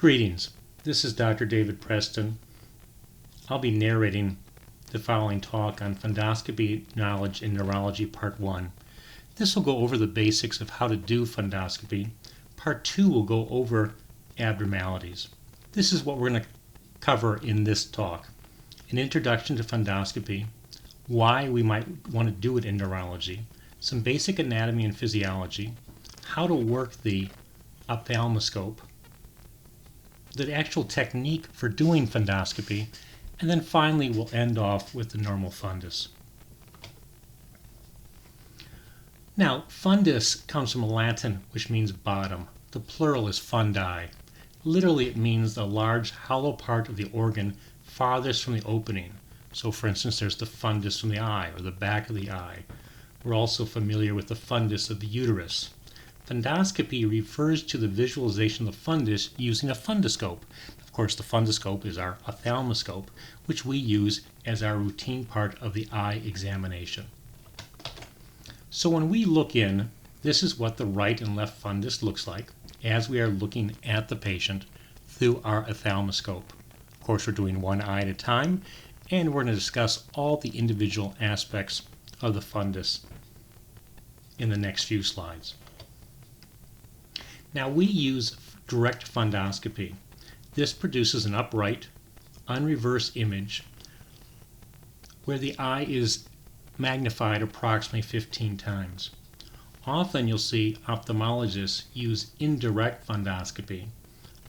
Greetings, this is Dr. David Preston. I'll be narrating the following talk on fundoscopy knowledge in neurology part 1. This will go over the basics of how to do fundoscopy. Part 2 will go over abnormalities. This is what we're going to cover in this talk. An introduction to fundoscopy, why we might want to do it in neurology, some basic anatomy and physiology, how to work the ophthalmoscope, the actual technique for doing fundoscopy, and then finally we'll end off with the normal fundus. Now, fundus comes from Latin, which means bottom. The plural is fundi. Literally, it means the large hollow part of the organ farthest from the opening. So, for instance, there's the fundus from the eye, or the back of the eye. We're also familiar with the fundus of the uterus. Fundoscopy refers to the visualization of the fundus using a fundoscope. Of course, the fundoscope is our ophthalmoscope, which we use as our routine part of the eye examination. So when we look in, this is what the right and left fundus looks like as we are looking at the patient through our ophthalmoscope. Of course, we're doing one eye at a time, and we're going to discuss all the individual aspects of the fundus in the next few slides. Now, we use direct fundoscopy. This produces an upright, unreversed image where the eye is magnified approximately 15 times. Often you'll see ophthalmologists use indirect fundoscopy.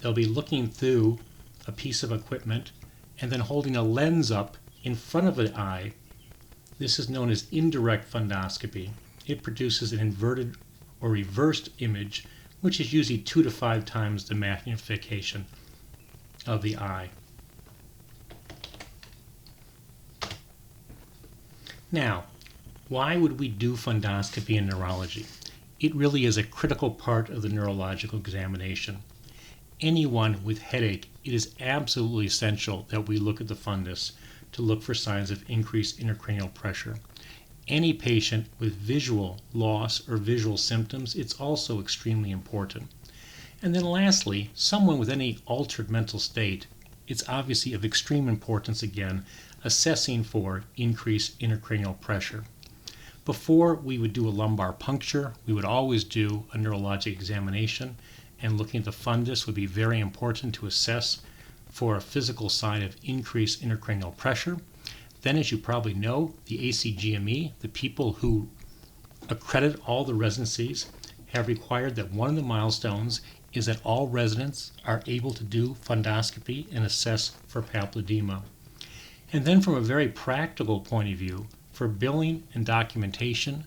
They'll be looking through a piece of equipment and then holding a lens up in front of the eye. This is known as indirect fundoscopy. It produces an inverted or reversed image, which is usually 2 to 5 times the magnification of the eye. Now, why would we do fundoscopy in neurology? It really is a critical part of the neurological examination. Anyone with headache, it is absolutely essential that we look at the fundus to look for signs of increased intracranial pressure. Any patient with visual loss or visual symptoms, it's also extremely important. And then lastly, someone with any altered mental state, it's obviously of extreme importance again, assessing for increased intracranial pressure. Before we would do a lumbar puncture, we would always do a neurologic examination, and looking at the fundus would be very important to assess for a physical sign of increased intracranial pressure. Then, as you probably know, the ACGME, the people who accredit all the residencies, have required that one of the milestones is that all residents are able to do fundoscopy and assess for papilledema. And then from a very practical point of view, for billing and documentation,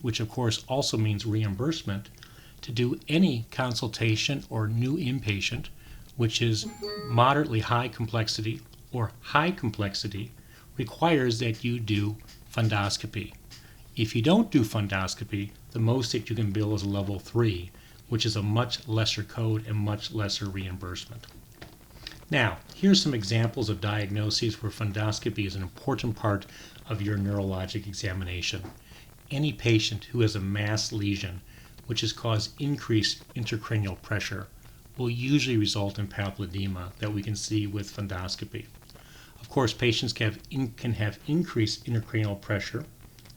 which of course also means reimbursement, to do any consultation or new inpatient, which is moderately high complexity or high complexity, requires that you do fundoscopy. If you don't do fundoscopy, the most that you can bill is level 3, which is a much lesser code and much lesser reimbursement. Now, here's some examples of diagnoses where fundoscopy is an important part of your neurologic examination. Any patient who has a mass lesion, which has caused increased intracranial pressure, will usually result in papilledema that we can see with fundoscopy. Of course, patients can have increased intracranial pressure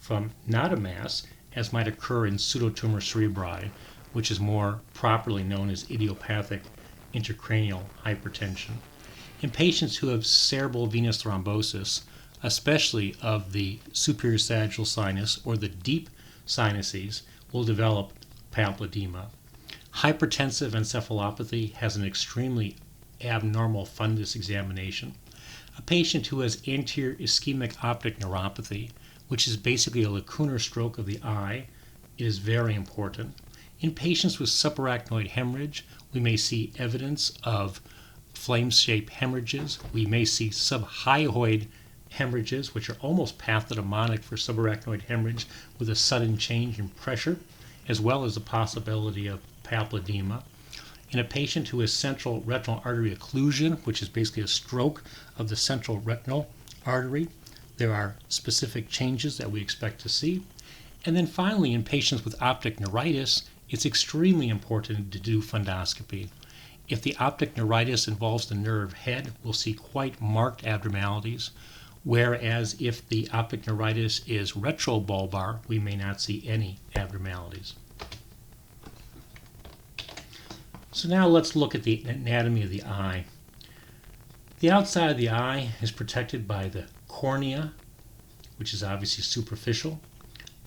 from not a mass, as might occur in pseudotumor cerebri, which is more properly known as idiopathic intracranial hypertension. In patients who have cerebral venous thrombosis, especially of the superior sagittal sinus or the deep sinuses, will develop papilledema. Hypertensive encephalopathy has an extremely abnormal fundus examination. A patient who has anterior ischemic optic neuropathy, which is basically a lacunar stroke of the eye, is very important. In patients with subarachnoid hemorrhage, we may see evidence of flame-shaped hemorrhages. We may see subhyoid hemorrhages, which are almost pathognomonic for subarachnoid hemorrhage with a sudden change in pressure, as well as the possibility of papilledema. In a patient who has central retinal artery occlusion, which is basically a stroke of the central retinal artery, there are specific changes that we expect to see. And then finally, in patients with optic neuritis, it's extremely important to do fundoscopy. If the optic neuritis involves the nerve head, we'll see quite marked abnormalities, whereas if the optic neuritis is retrobulbar, we may not see any abnormalities. So now let's look at the anatomy of the eye. The outside of the eye is protected by the cornea, which is obviously superficial.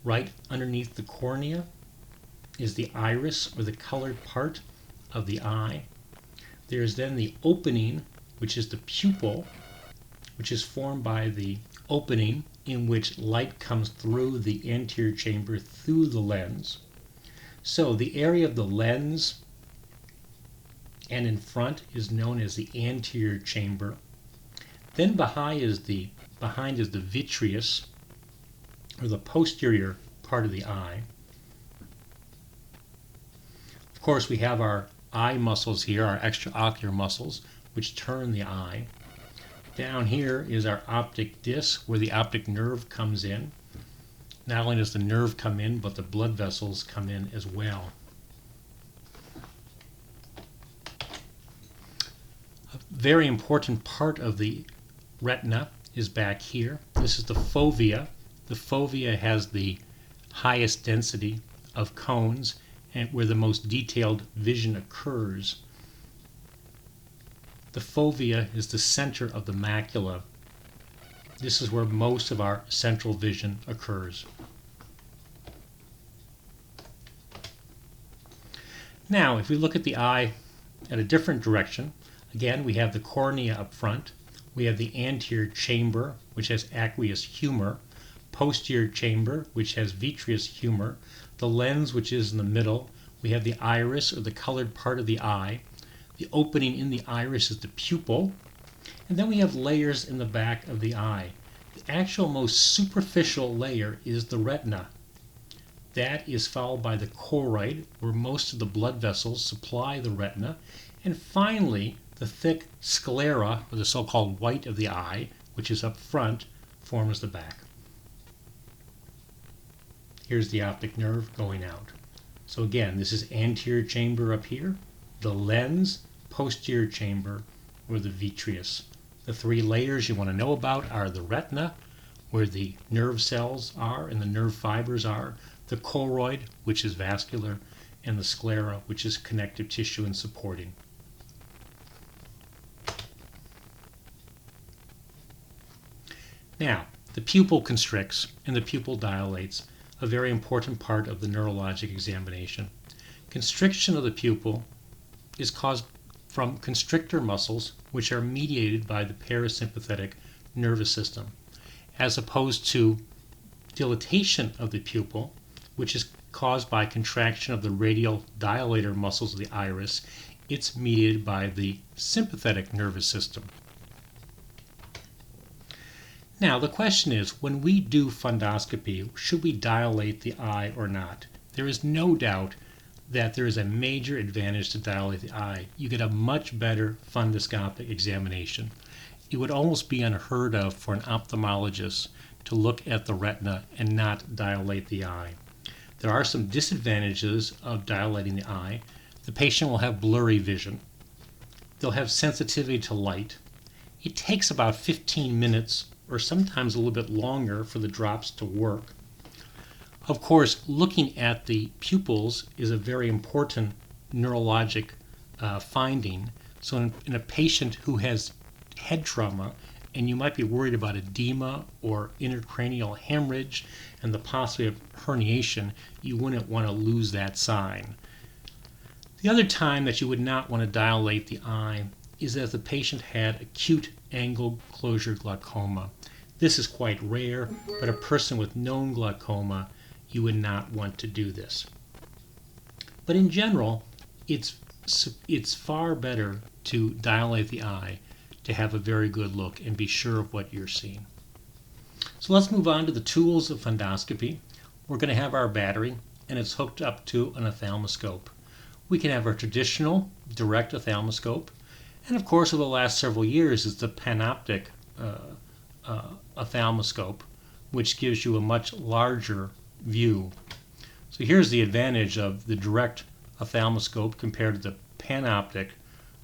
Right underneath the cornea is the iris, or the colored part of the eye. There is then the opening, which is the pupil, which is formed by the opening in which light comes through the anterior chamber through the lens. So the area of the lens and in front is known as the anterior chamber. Then behind is the vitreous, or the posterior part of the eye. Of course, we have our eye muscles here, our extraocular muscles, which turn the eye. Down here is our optic disc, where the optic nerve comes in. Not only does the nerve come in, but the blood vessels come in as well. A very important part of the retina is back here. This is the fovea. The fovea has the highest density of cones and where the most detailed vision occurs. The fovea is the center of the macula. This is where most of our central vision occurs. Now, if we look at the eye at a different direction, again, we have the cornea up front. We have the anterior chamber, which has aqueous humor, posterior chamber, which has vitreous humor, the lens, which is in the middle. We have the iris, or the colored part of the eye. The opening in the iris is the pupil. And then we have layers in the back of the eye. The actual most superficial layer is the retina. That is followed by the choroid, where most of the blood vessels supply the retina. And finally, the thick sclera, or the so-called white of the eye, which is up front, forms the back. Here's the optic nerve going out. So again, this is anterior chamber up here, the lens, posterior chamber, or the vitreous. The three layers you want to know about are the retina, where the nerve cells are and the nerve fibers are, the choroid, which is vascular, and the sclera, which is connective tissue and supporting. Now, the pupil constricts and the pupil dilates, a very important part of the neurologic examination. Constriction of the pupil is caused from constrictor muscles, which are mediated by the parasympathetic nervous system, as opposed to dilatation of the pupil, which is caused by contraction of the radial dilator muscles of the iris. It's mediated by the sympathetic nervous system. Now, the question is, when we do fundoscopy, should we dilate the eye or not? There is no doubt that there is a major advantage to dilate the eye. You get a much better fundoscopic examination. It would almost be unheard of for an ophthalmologist to look at the retina and not dilate the eye. There are some disadvantages of dilating the eye. The patient will have blurry vision. They'll have sensitivity to light. It takes about 15 minutes or sometimes a little bit longer for the drops to work. Of course, looking at the pupils is a very important neurologic finding. So in a patient who has head trauma, and you might be worried about edema or intracranial hemorrhage and the possibility of herniation, you wouldn't want to lose that sign. The other time that you would not want to dilate the eye is if the patient had acute angle closure glaucoma. This is quite rare, but a person with known glaucoma, you would not want to do this. But in general, it's far better to dilate the eye to have a very good look and be sure of what you're seeing. So let's move on to the tools of fundoscopy. We're going to have our battery, and it's hooked up to an ophthalmoscope. We can have our traditional direct ophthalmoscope, and of course over the last several years is the Pan-Optic ophthalmoscope, which gives you a much larger view. So here's the advantage of the direct ophthalmoscope compared to the Pan-Optic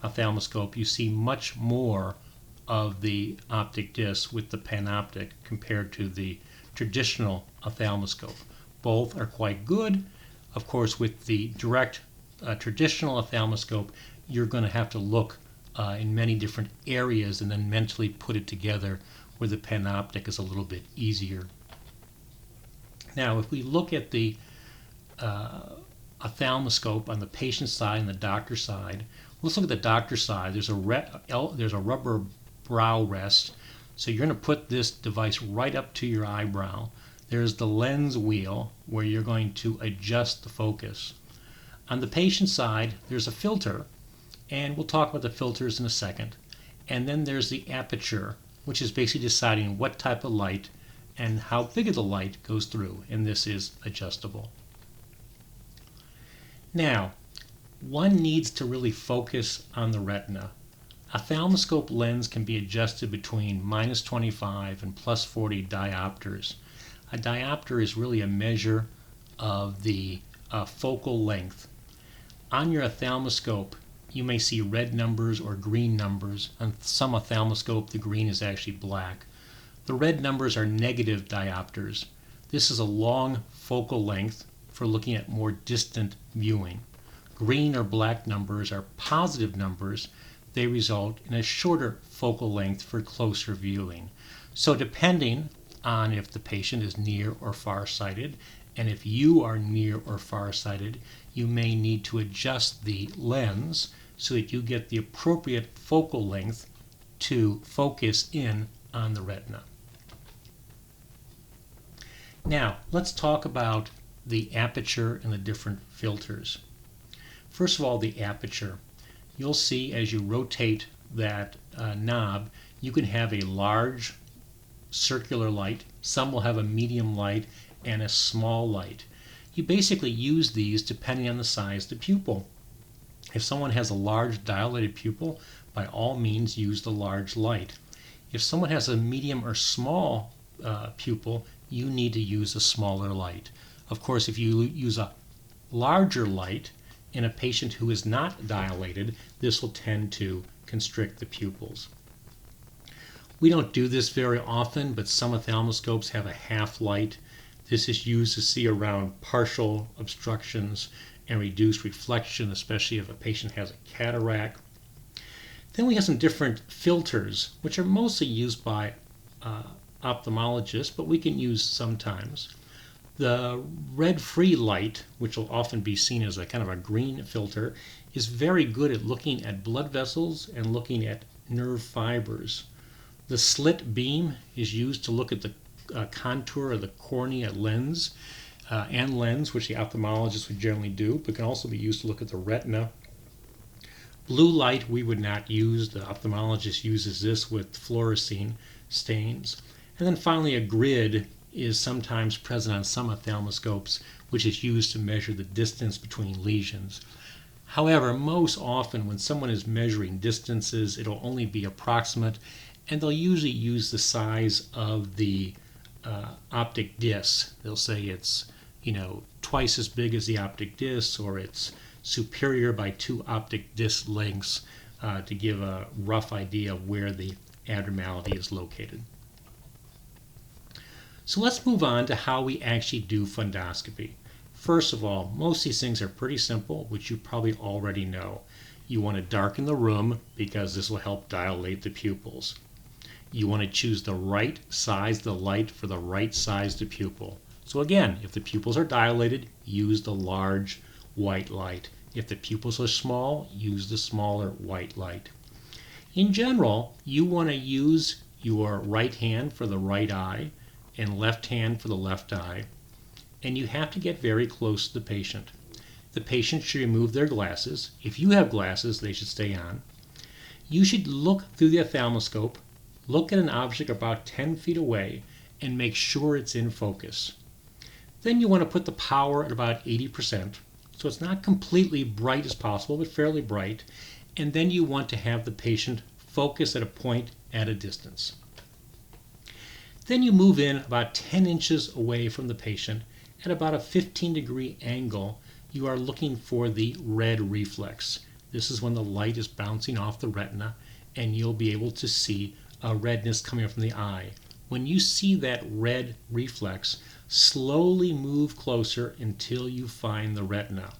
ophthalmoscope, you see much more of the optic disc with the Pan-Optic compared to the traditional ophthalmoscope. Both are quite good. Of course, with the direct traditional ophthalmoscope, you're going to have to look in many different areas and then mentally put it together, where the Pan-Optic is a little bit easier. Now, if we look at the ophthalmoscope on the patient side and the doctor side, let's look at the doctor side. There's a rubber brow rest, so you're going to put this device right up to your eyebrow. There's the lens wheel where you're going to adjust the focus. On the patient side, there's a filter, and we'll talk about the filters in a second. And then there's the aperture, which is basically deciding what type of light and how big of the light goes through, and this is adjustable. Now, one needs to really focus on the retina. Ophthalmoscope lens can be adjusted between -25 and +40 diopters. A diopter is really a measure of the focal length. On your ophthalmoscope, you may see red numbers or green numbers. On some ophthalmoscope, the green is actually black. The red numbers are negative diopters. This is a long focal length for looking at more distant viewing. Green or black numbers are positive numbers. They result in a shorter focal length for closer viewing. So depending on if the patient is near or far-sighted, and if you are near or far-sighted, you may need to adjust the lens so that you get the appropriate focal length to focus in on the retina. Now, let's talk about the aperture and the different filters. First of all, the aperture. You'll see as you rotate that knob, you can have a large circular light. Some will have a medium light and a small light. You basically use these depending on the size of the pupil. If someone has a large dilated pupil, by all means use the large light. If someone has a medium or small pupil, you need to use a smaller light. Of course, if you use a larger light in a patient who is not dilated, this will tend to constrict the pupils. We don't do this very often, but some ophthalmoscopes have a half light. This is used to see around partial obstructions and reduce reflection, especially if a patient has a cataract. Then we have some different filters, which are mostly used by ophthalmologists, but we can use sometimes. The red-free light, which will often be seen as a kind of a green filter, is very good at looking at blood vessels and looking at nerve fibers. The slit beam is used to look at the contour of the cornea lens and lens, which the ophthalmologist would generally do, but can also be used to look at the retina. Blue light we would not use. The ophthalmologist uses this with fluorescein stains. And then finally, a grid is sometimes present on some ophthalmoscopes, which is used to measure the distance between lesions. However, most often when someone is measuring distances, it'll only be approximate, and they'll usually use the size of the optic disc. They'll say it's, twice as big as the optic disc, or it's superior by 2 optic disc lengths to give a rough idea of where the abnormality is located. So let's move on to how we actually do fundoscopy. First of all, most of these things are pretty simple, which you probably already know. You want to darken the room because this will help dilate the pupils. You want to choose the right size of the light for the right size of the pupil. So again, if the pupils are dilated, use the large white light. If the pupils are small, use the smaller white light. In general, you want to use your right hand for the right eye and left hand for the left eye, and you have to get very close to the patient. The patient should remove their glasses. If you have glasses, they should stay on. You should look through the ophthalmoscope, look at an object about 10 feet away, and make sure it's in focus. Then you want to put the power at about 80%, so it's not completely bright as possible, but fairly bright, and then you want to have the patient focus at a point at a distance. Then you move in about 10 inches away from the patient at about a 15-degree angle. You are looking for the red reflex. This is when the light is bouncing off the retina, and you'll be able to see a redness coming from the eye. When you see that red reflex, slowly move closer until you find the retina.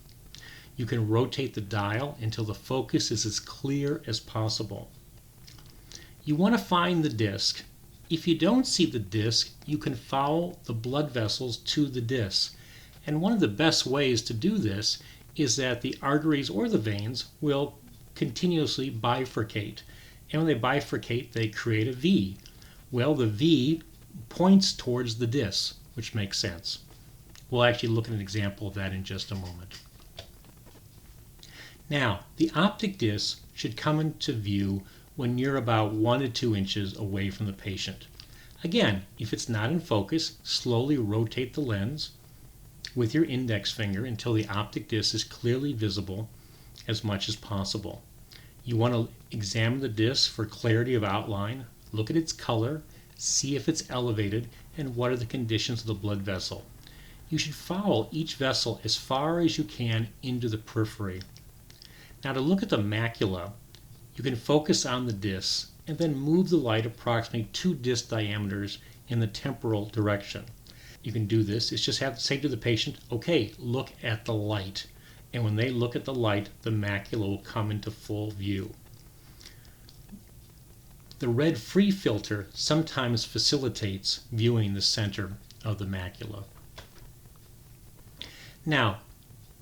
You can rotate the dial until the focus is as clear as possible. You want to find the disc. If you don't see the disc, you can follow the blood vessels to the disc. And one of the best ways to do this is that the arteries or the veins will continuously bifurcate. And when they bifurcate, they create a V. Well, the V points towards the disc, which makes sense. We'll actually look at an example of that in just a moment. Now, the optic disc should come into view when you're about 1 to 2 inches away from the patient. Again, if it's not in focus, slowly rotate the lens with your index finger until the optic disc is clearly visible as much as possible. You want to examine the disc for clarity of outline, look at its color, see if it's elevated, and what are the conditions of the blood vessel. You should follow each vessel as far as you can into the periphery. Now, to look at the macula, you can focus on the disc and then move the light approximately 2 disc diameters in the temporal direction. You can do this. It's just have to say to the patient, okay, look at the light. And when they look at the light, the macula will come into full view. The red free filter sometimes facilitates viewing the center of the macula. Now,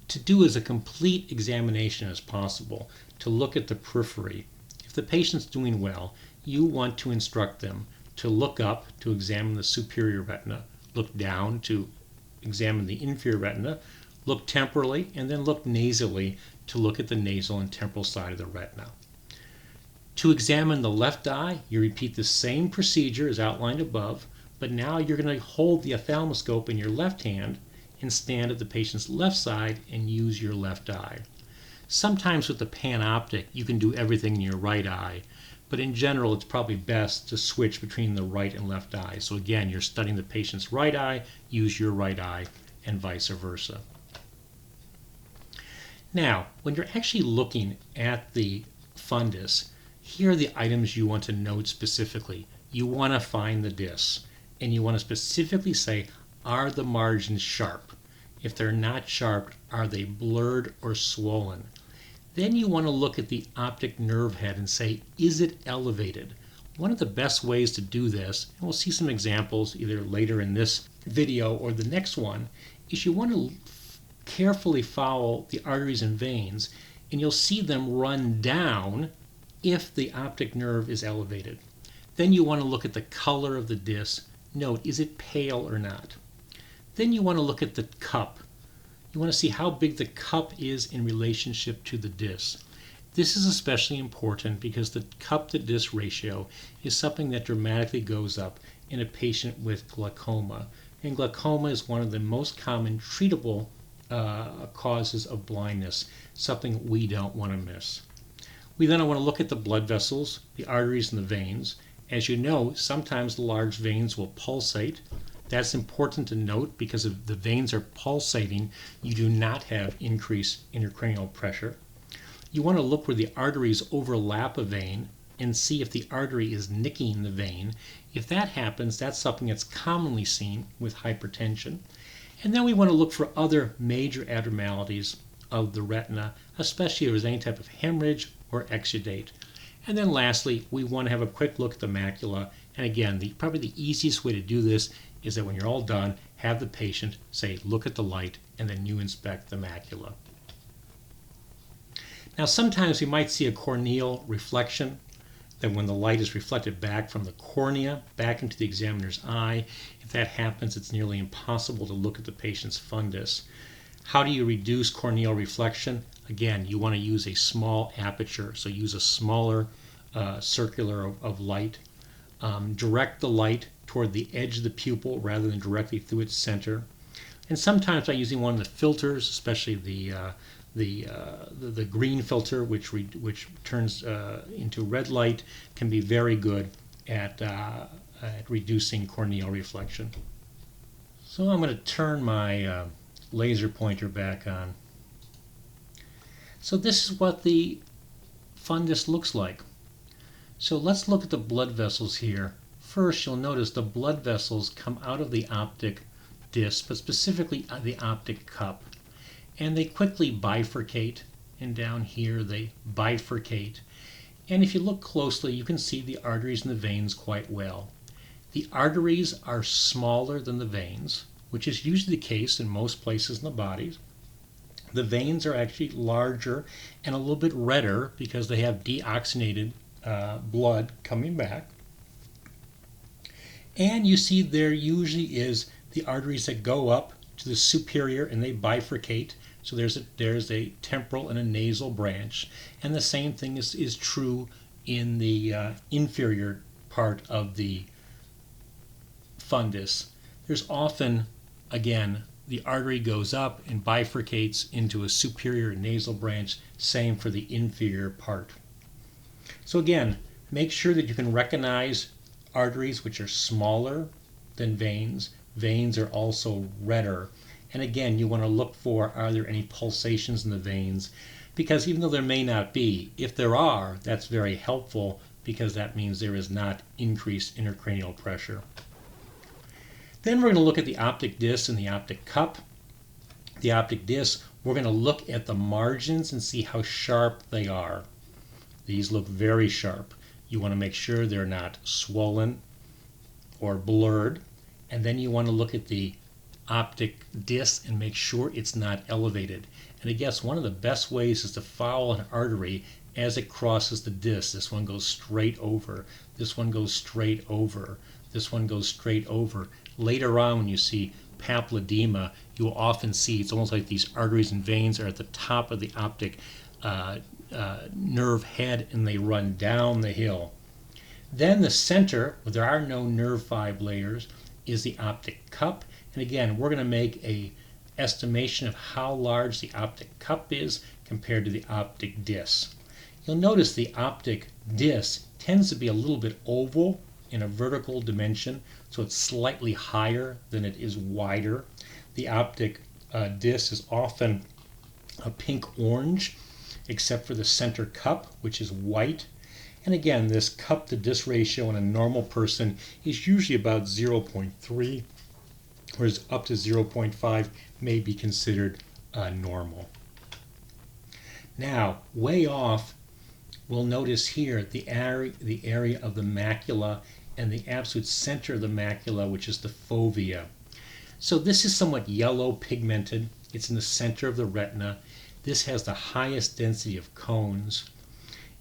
to do as a complete examination as possible, to look at the periphery, if the patient's doing well, you want to instruct them to look up to examine the superior retina, look down to examine the inferior retina, look temporally, and then look nasally to look at the nasal and temporal side of the retina. To examine the left eye, you repeat the same procedure as outlined above, but now you're going to hold the ophthalmoscope in your left hand and stand at the patient's left side and use your left eye. Sometimes with the Pan-Optic, you can do everything in your right eye, but in general, it's probably best to switch between the right and left eye. So again, you're studying the patient's right eye, use your right eye, and vice versa. Now, when you're actually looking at the fundus, here are the items you want to note specifically. You want to find the disc, and you want to specifically say, are the margins sharp? If they're not sharp, are they blurred or swollen? Then you want to look at the optic nerve head and say, is it elevated? One of the best ways to do this, and we'll see some examples either later in this video or the next one, is you want to carefully follow the arteries and veins, and you'll see them run down if the optic nerve is elevated. Then you want to look at the color of the disc. Note, is it pale or not? Then you want to look at the cup. You want to see how big the cup is in relationship to the disc. This is especially important because the cup to disc ratio is something that dramatically goes up in a patient with glaucoma. And glaucoma is one of the most common treatable causes of blindness, something we don't want to miss. We then want to look at the blood vessels, the arteries, and the veins. As you know, sometimes the large veins will pulsate. That's important to note because if the veins are pulsating, you do not have increased intracranial pressure. You want to look where the arteries overlap a vein and see if the artery is nicking the vein. If that happens, that's something that's commonly seen with hypertension. And then we want to look for other major abnormalities of the retina, especially if there's any type of hemorrhage or exudate. And then lastly, we want to have a quick look at the macula. And again, probably the easiest way to do this is that when you're all done, have the patient say, look at the light, and then you inspect the macula. Now, sometimes we might see a corneal reflection, that when the light is reflected back from the cornea back into the examiner's eye, if that happens, it's nearly impossible to look at the patient's fundus. How do you reduce corneal reflection? Again, you want to use a small aperture, so use a smaller circular of light. Direct the light toward the edge of the pupil rather than directly through its center. And sometimes by using one of the filters, especially the green filter, which turns into red light, can be very good at reducing corneal reflection. So I'm going to turn my laser pointer back on. So this is what the fundus looks like. So let's look at the blood vessels here. First, you'll notice the blood vessels come out of the optic disc, but specifically the optic cup, and they quickly bifurcate, and down here they bifurcate. And if you look closely, you can see the arteries and the veins quite well. The arteries are smaller than the veins, which is usually the case in most places in the body. The veins are actually larger and a little bit redder because they have deoxygenated blood coming back. And you see there usually is the arteries that go up to the superior and they bifurcate. So there's a temporal and a nasal branch. And the same thing is true in the inferior part of the fundus. There's often, again, the artery goes up and bifurcates into a superior nasal branch, same for the inferior part. So again, make sure that you can recognize arteries which are smaller than veins. Veins are also redder. And again, you want to look for, are there any pulsations in the veins? Because even though there may not be, if there are, that's very helpful because that means there is not increased intracranial pressure. Then we're going to look at the optic disc and the optic cup. The optic disc, we're going to look at the margins and see how sharp they are. These look very sharp. You want to make sure they're not swollen or blurred. And then you want to look at the optic disc and make sure it's not elevated. And I guess one of the best ways is to follow an artery as it crosses the disc. This one goes straight over. This one goes straight over. This one goes straight over. Later on, when you see papilledema, you will often see it's almost like these arteries and veins are at the top of the optic nerve head and they run down the hill. Then the center, where there are no nerve five layers, is the optic cup. And again, we're going to make a estimation of how large the optic cup is compared to the optic disc. You'll notice the optic disc tends to be a little bit oval in a vertical dimension, so it's slightly higher than it is wider. The optic disc is often a pink-orange, except for the center cup, which is white. And again, this cup to disc ratio in a normal person is usually about 0.3, whereas up to 0.5 may be considered normal. Now, way off, we'll notice here the area of the macula and the absolute center of the macula, which is the fovea. So this is somewhat yellow pigmented. It's in the center of the retina. This has the highest density of cones.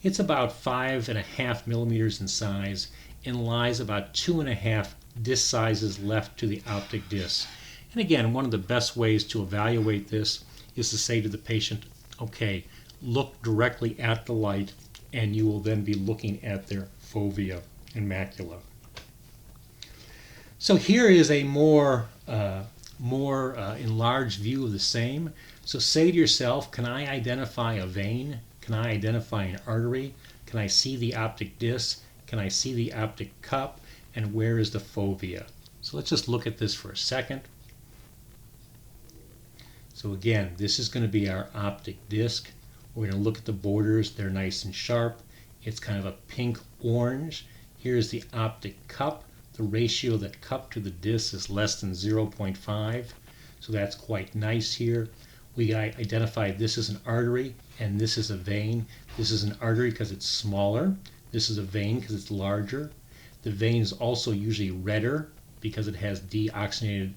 It's about 5.5 millimeters in size and lies about 2.5 disc sizes left to the optic disc. And again, one of the best ways to evaluate this is to say to the patient, okay, look directly at the light, and you will then be looking at their fovea and macula. So here is a more enlarged view of the same. So say to yourself, can I identify a vein? Can I identify an artery? Can I see the optic disc? Can I see the optic cup? And where is the fovea? So let's just look at this for a second. So again, this is going to be our optic disc. We're going to look at the borders. They're nice and sharp. It's kind of a pink-orange. Here's the optic cup. The ratio of that cup to the disc is less than 0.5. So that's quite nice here. We identified this as an artery and this is a vein. This is an artery because it's smaller. This is a vein because it's larger. The vein is also usually redder because it has deoxygenated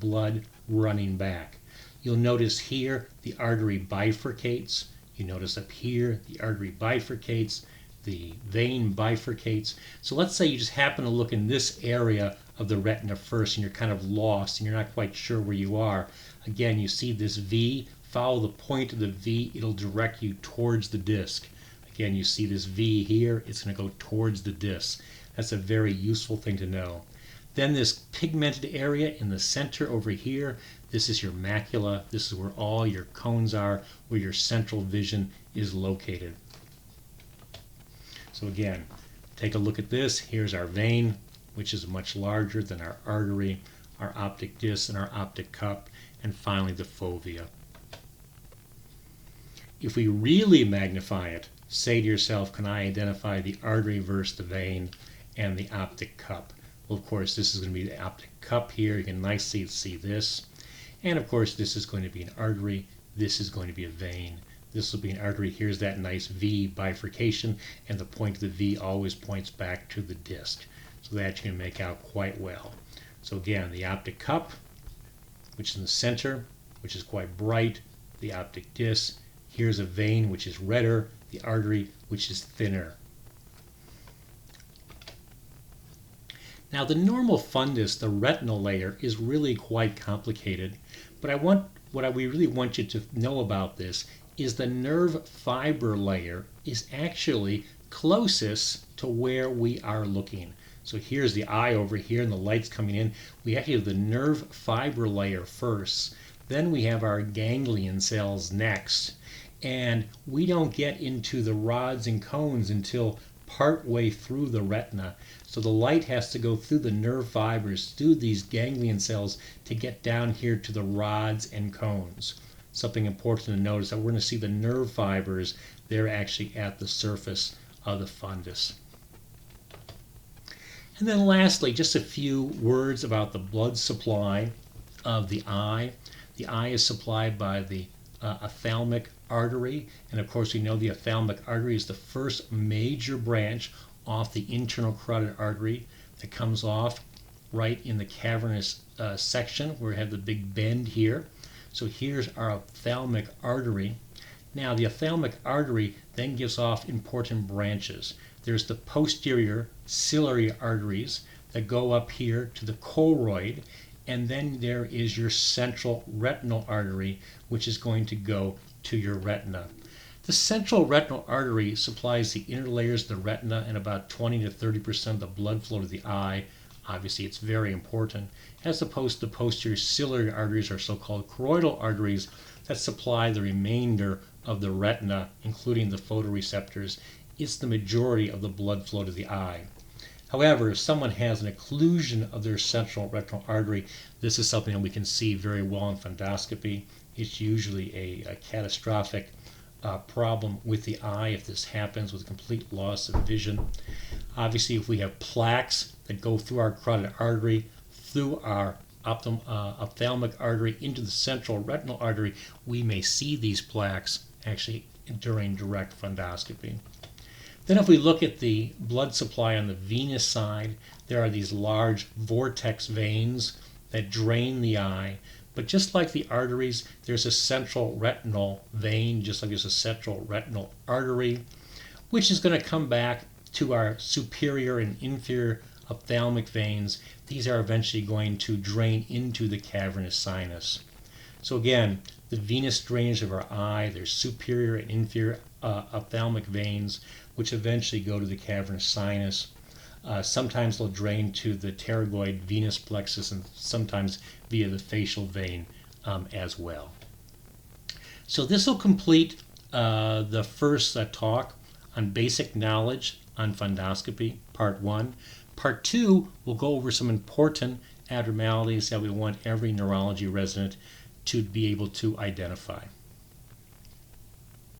blood running back. You'll notice here the artery bifurcates. You notice up here the artery bifurcates. The vein bifurcates. So let's say you just happen to look in this area of the retina first and you're kind of lost and you're not quite sure where you are. Again, you see this V, follow the point of the V, it'll direct you towards the disc. Again, you see this V here, it's going to go towards the disc. That's a very useful thing to know. Then this pigmented area in the center over here, this is your macula. This is where all your cones are, where your central vision is located. So again, take a look at this. Here's our vein, which is much larger than our artery, our optic disc, and our optic cup, and finally the fovea. If we really magnify it, say to yourself, can I identify the artery versus the vein and the optic cup? Well, of course, this is going to be the optic cup here. You can nicely see this. And of course, this is going to be an artery. This is going to be a vein. This will be an artery. Here's that nice V bifurcation, and the point of the V always points back to the disc. So that you can make out quite well. So again, the optic cup, which is in the center, which is quite bright, the optic disc. Here's a vein, which is redder, the artery, which is thinner. Now, the normal fundus, the retinal layer, is really quite complicated, but we really want you to know about this is the nerve fiber layer is actually closest to where we are looking. So here's the eye over here and the light's coming in. We actually have the nerve fiber layer first. Then we have our ganglion cells next. And we don't get into the rods and cones until part way through the retina. So the light has to go through the nerve fibers, through these ganglion cells to get down here to the rods and cones. Something important to notice that we're going to see the nerve fibers, they're actually at the surface of the fundus. And then lastly, just a few words about the blood supply of the eye. The eye is supplied by the ophthalmic artery, and of course we know the ophthalmic artery is the first major branch off the internal carotid artery that comes off right in the cavernous section where we have the big bend here. So here's our ophthalmic artery. Now the ophthalmic artery then gives off important branches. There's the posterior ciliary arteries that go up here to the choroid, and then there is your central retinal artery, which is going to go to your retina. The central retinal artery supplies the inner layers of the retina and about 20 to 30% of the blood flow to the eye. Obviously, it's very important, as opposed to the posterior ciliary arteries, or so-called choroidal arteries, that supply the remainder of the retina, including the photoreceptors. It's the majority of the blood flow to the eye. However, if someone has an occlusion of their central retinal artery, this is something that we can see very well in fundoscopy. It's usually a catastrophic problem with the eye if this happens, with complete loss of vision. Obviously, if we have plaques that go through our carotid artery, through our ophthalmic artery into the central retinal artery, we may see these plaques actually during direct fundoscopy. Then if we look at the blood supply on the venous side, there are these large vortex veins that drain the eye. But just like the arteries, there's a central retinal vein, just like there's a central retinal artery, which is going to come back to our superior and inferior ophthalmic veins. These are eventually going to drain into the cavernous sinus. So again, the venous drainage of our eye, there's superior and inferior ophthalmic veins, which eventually go to the cavernous sinus. Sometimes they'll drain to the pterygoid venous plexus, and sometimes via the facial vein as well. So this will complete the first talk on basic knowledge on fundoscopy, part 1. Part 2 will go over some important abnormalities that we want every neurology resident to be able to identify.